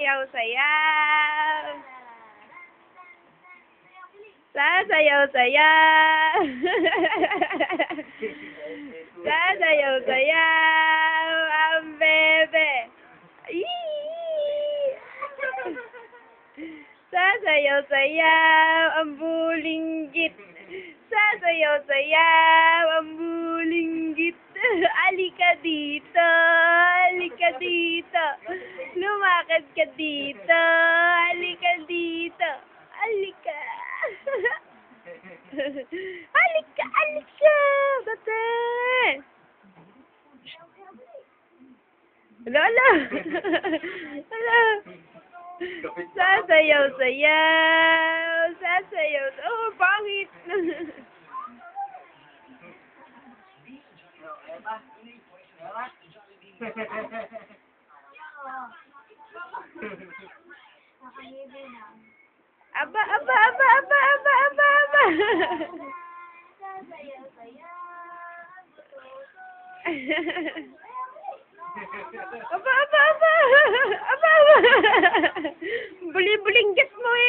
Sayaw-sayaw. Sasayaw-sayaw. Sasayaw-sayaw. Ang bebe. Sasayaw-sayaw. Ang bulinggit. Sasayaw-sayaw. Ang bulinggit. Alika dito. Alika dito. Lumakad ka dito. Alika dito. Alika. Alika, alika. Bate. Lolo. Hello. Sasayaw-sayaw. Sasayaw. Oh, pangit. Aba, aba, aba, aba, aba, aba, aba. Aba, aba, aba. Aba, aba. Buli-bulinggit mo eh.